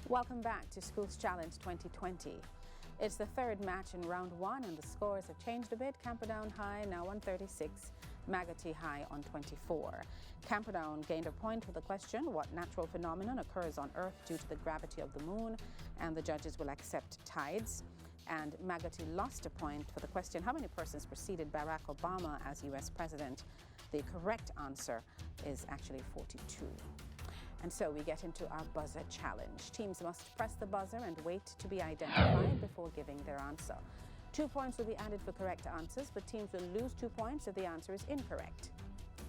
Welcome back to Schools Challenge 2020. It's the third match in round one and the scores have changed a bit. Camperdown High now on 36, Maggotty High on 24. Camperdown gained a point for the question, what natural phenomenon occurs on Earth due to the gravity of the moon? And the judges will accept tides. And Maggotty lost a point for the question, how many persons preceded Barack Obama as US President? The correct answer is actually 42. And so we get into our buzzer challenge. Teams must press the buzzer and wait to be identified before giving their answer. 2 points will be added for correct answers, but teams will lose 2 points if the answer is incorrect.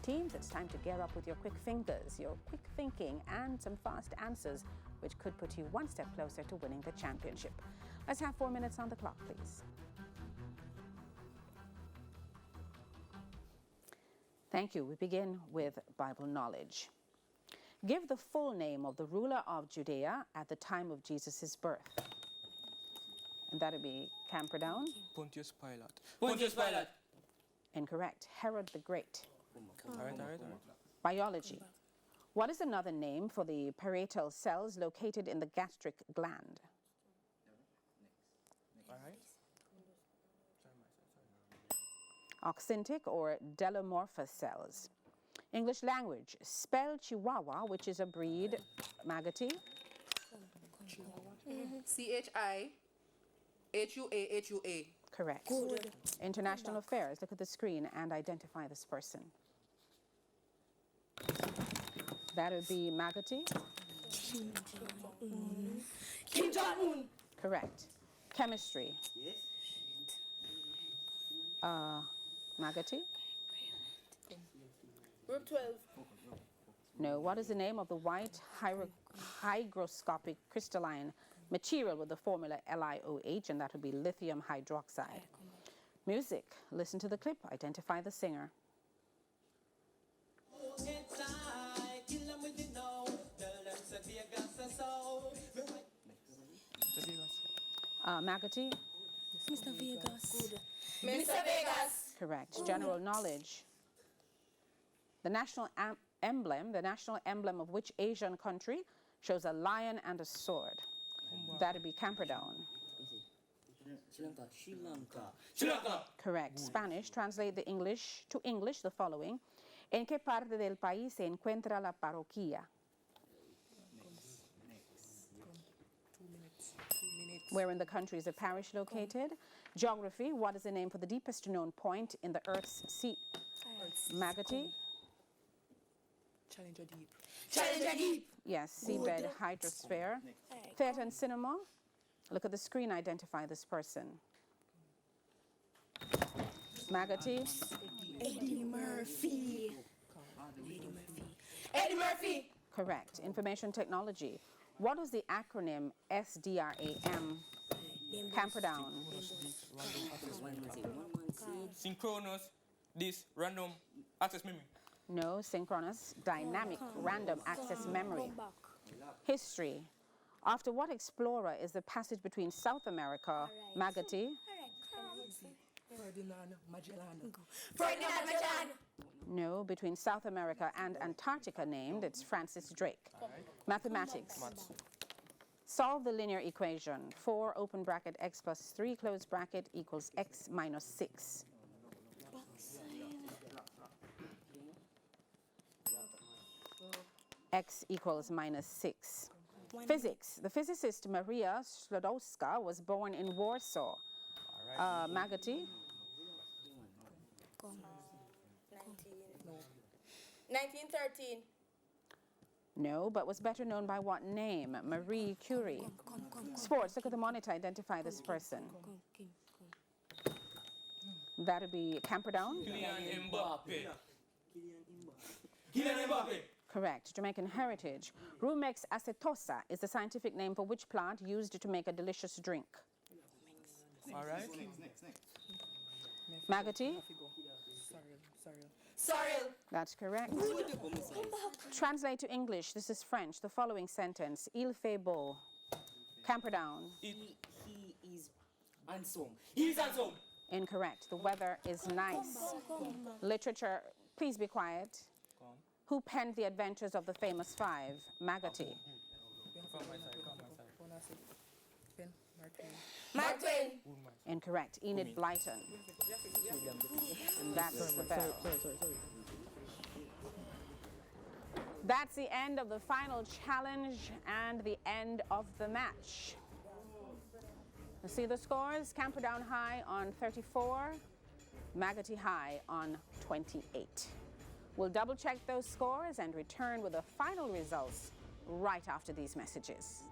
Teams, it's time to gear up with your quick fingers, your quick thinking, and some fast answers, which could put you one step closer to winning the championship. Let's have 4 minutes on the clock, please. Thank you. We begin with Bible knowledge. Give the full name of the ruler of Judea at the time of Jesus' birth. And that would be Camperdown. Pontius Pilate. Pontius Pilate. Incorrect. Herod the Great. All right. Biology. What is another name for the parietal cells located in the gastric gland? All right. Oxyntic or delomorphous cells. English language. Spell Chihuahua, which is a breed. Maggotty. CHIHUA. Correct. Good. International affairs. Look at the screen and identify this person. That would be Maggotty. Kim Jong-un. Correct. Chemistry. Maggotty. Group 12. No. What is the name of the white hygroscopic crystalline material with the formula LiOH, and that would be lithium hydroxide? Music. Listen to the clip. Identify the singer. Maggotty. Mr. Vegas. Mr. Vegas. Correct. General knowledge. The national emblem of which Asian country shows a lion and a sword? That would be Camperdown. Sri Lanka. Correct. Spanish. Translate the English to English the following. ¿En qué parte del país se encuentra la parroquia? Where in the country is a parish located? Geography. What is the name for the deepest known point in the Earth's sea? Maggotty. Challenger Deep. Yes, seabed hydrosphere. Theatre and cinema. Look at the screen, identify this person. Maggotty. Eddie Murphy. Eddie Murphy. Correct. Information technology. What was the acronym SDRAM? Camperdown. Synchronous, this random access memory. No, synchronous, dynamic, random access memory. History. After what explorer is the passage between South America, Maggotty? Ferdinand Magellan. No, between South America and Antarctica named, it's Francis Drake. Mathematics. Solve the linear equation. 4 open bracket x plus 3 close bracket equals x minus 6. X equals minus 6. Physics. The physicist Maria Sklodowska was born in Warsaw. Maggotty. 1913. No, but was better known by what name? Marie Curie. Sports. Look at the monitor. Identify this person. That would be Camperdown. Kylian Mbappe. Correct. Jamaican heritage. Rumex acetosa is the scientific name for which plant used to make a delicious drink? All right. Maggotty. Sorrel. That's correct. Translate to English. This is French. The following sentence. Il fait beau. Camperdown. He is handsome. He is handsome. Incorrect. The weather is nice. Literature. Please be quiet. Who penned The Adventures of the Famous Five? Maggotty. Come my side. Mark Twain. Incorrect. Enid Blyton. And that's the bell. That's the end of the final challenge and the end of the match. You see the scores? Camperdown High on 34, Maggotty High on 28. We'll double check those scores and return with the final results right after these messages.